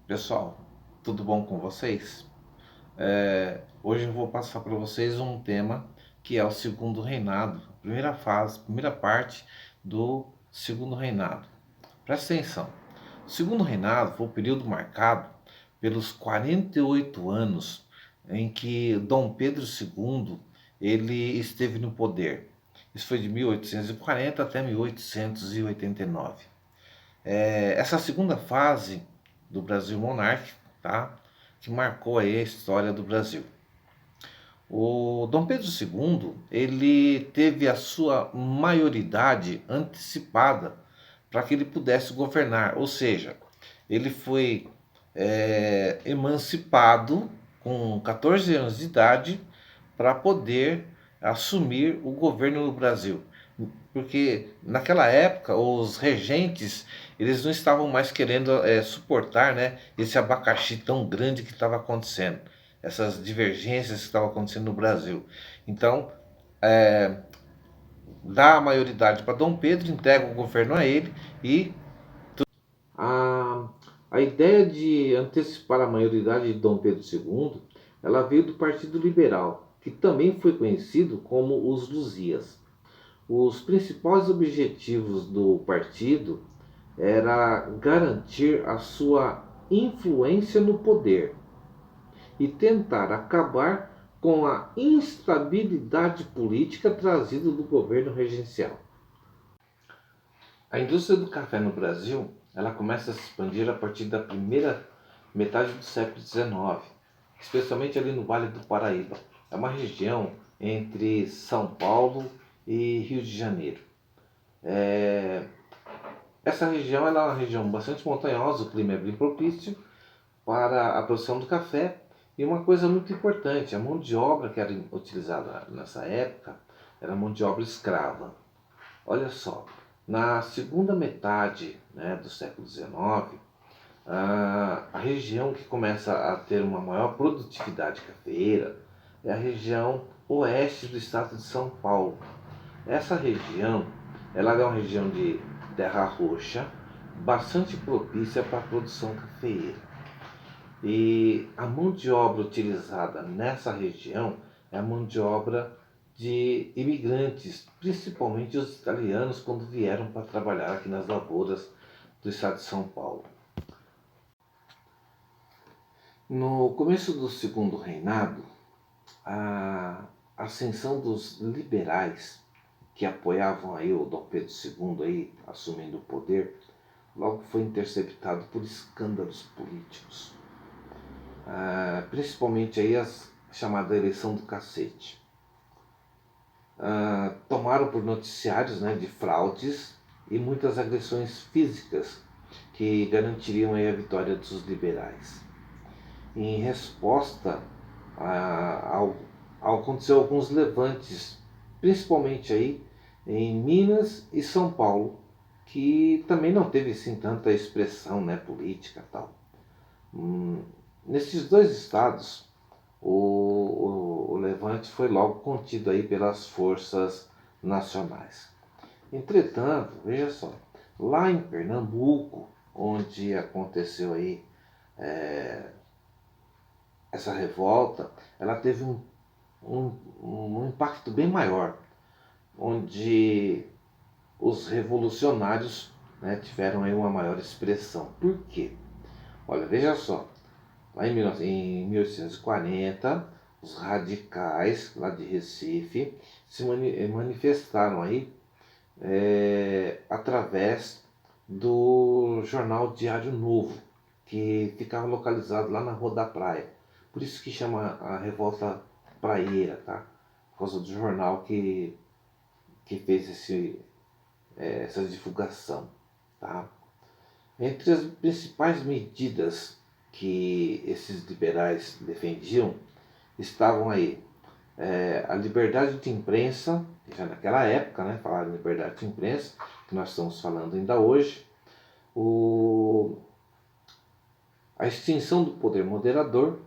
Pessoal, tudo bom com vocês? Hoje eu vou passar para vocês um tema que é o segundo reinado, a primeira fase, primeira parte do segundo reinado. Presta atenção. O segundo reinado foi o período marcado pelos 48 anos em que Dom Pedro II ele esteve no poder. Isso foi de 1840 até 1889. Essa segunda fase do Brasil monárquico, tá? Que marcou aí a história do Brasil. O Dom Pedro II, ele teve a sua maioridade antecipada para que ele pudesse governar, ou seja, ele foi emancipado com 14 anos de idade para poder assumir o governo no Brasil. Porque naquela época os regentes eles não estavam mais querendo suportar, né, esse abacaxi tão grande que estava acontecendo, essas divergências que estavam acontecendo no Brasil. Então, dá a maioridade para Dom Pedro, entrega o governo a ele e a, a ideia de antecipar a maioridade de Dom Pedro II, ela veio do Partido Liberal, que também foi conhecido como os Luzias. Os principais objetivos do partido era garantir a sua influência no poder e tentar acabar com a instabilidade política trazida do governo regencial. A indústria do café no Brasil, ela começa a se expandir a partir da primeira metade do século XIX, especialmente ali no Vale do Paraíba. É uma região entre São Paulo e Rio de Janeiro. Essa região ela é uma região bastante montanhosa, o clima é bem propício para a produção do café. E uma coisa muito importante, a mão de obra que era utilizada nessa época era mão de obra escrava. Olha só, na segunda metade, né, do século XIX, a região que começa a ter uma maior produtividade cafeeira é a região oeste do estado de São Paulo. Essa região, ela é uma região de terra roxa, bastante propícia para a produção cafeeira. E a mão de obra utilizada nessa região é a mão de obra de imigrantes, principalmente os italianos, quando vieram para trabalhar aqui nas lavouras do estado de São Paulo. No começo do segundo reinado, a ascensão dos liberais que apoiavam aí o Dom Pedro II aí assumindo o poder, logo foi interceptado por escândalos políticos, principalmente aí a chamada eleição do cacete. Tomaram por noticiários, né, de fraudes e muitas agressões físicas que garantiriam aí a vitória dos liberais. Em resposta, aconteceu alguns levantes, principalmente aí em Minas e São Paulo, que também não teve assim tanta expressão, né, política e tal. Nesses dois estados, o levante foi logo contido aí pelas forças nacionais. Entretanto, veja só, lá em Pernambuco, onde aconteceu aí essa revolta, ela teve um impacto bem maior, onde os revolucionários, né, tiveram aí uma maior expressão. Por quê? Olha, veja só, lá em 1840, os radicais lá de Recife se manifestaram aí através do jornal Diário Novo, que ficava localizado lá na Rua da Praia. Por isso que chama a Revolta Praieira, tá? Por causa do jornal que fez essa divulgação, tá? Entre as principais medidas que esses liberais defendiam estavam aí a liberdade de imprensa, já naquela época, né, falar de liberdade de imprensa, que nós estamos falando ainda hoje, a extinção do poder moderador,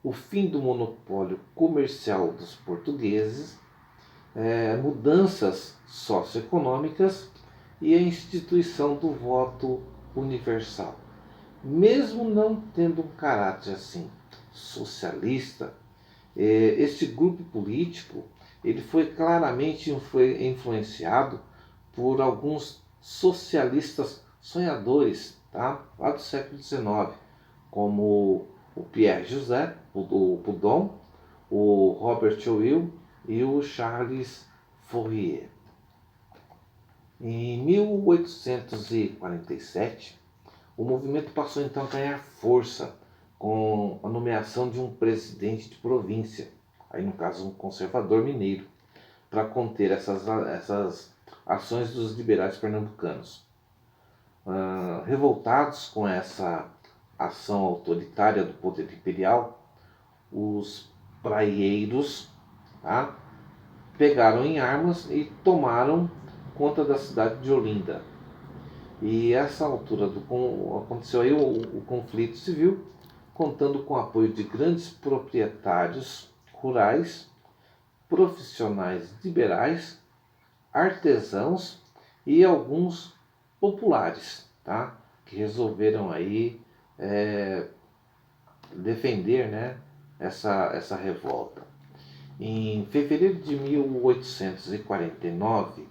o fim do monopólio comercial dos portugueses, mudanças socioeconômicas e a instituição do voto universal. Mesmo não tendo um caráter assim socialista, este grupo político ele foi claramente influenciado por alguns socialistas sonhadores, tá? Lá do século XIX, como o Pierre José, o Proudhon, o Robert Owen e o Charles Fourier. Em 1847, o movimento passou então a ganhar força com a nomeação de um presidente de província, aí no caso um conservador mineiro, para conter essas ações dos liberais pernambucanos. Revoltados com essa ação autoritária do poder imperial, os praieiros, tá, pegaram em armas e tomaram conta da cidade de Olinda. E essa altura aconteceu aí o conflito civil, contando com o apoio de grandes proprietários rurais, profissionais liberais, artesãos e alguns populares, tá? Que resolveram aí defender, né, essa revolta. Em fevereiro de 1849,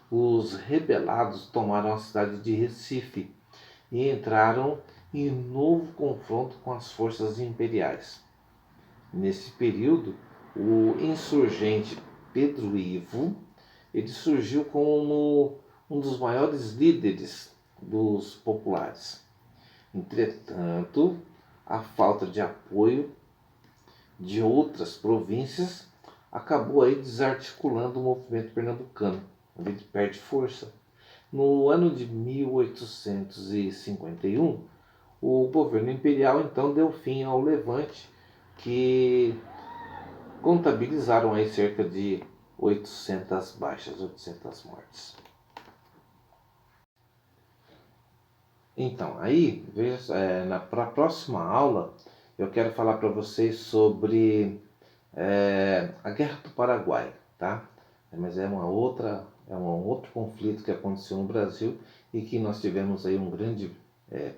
os rebelados tomaram a cidade de Recife e entraram em novo confronto com as forças imperiais. Nesse período, o insurgente Pedro Ivo ele surgiu como um dos maiores líderes dos populares. Entretanto, a falta de apoio de outras províncias acabou aí desarticulando o movimento pernambucano, onde ele perde força. No ano de 1851, o governo imperial então deu fim ao levante, que contabilizaram aí cerca de 800 baixas, 800 mortes. Então, aí, veja, na próxima aula, eu quero falar para vocês sobre a Guerra do Paraguai, tá? Mas é um outro conflito que aconteceu no Brasil e que nós tivemos aí um grande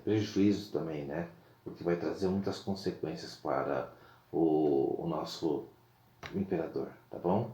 prejuízo também, né? O que vai trazer muitas consequências para o nosso imperador, tá bom?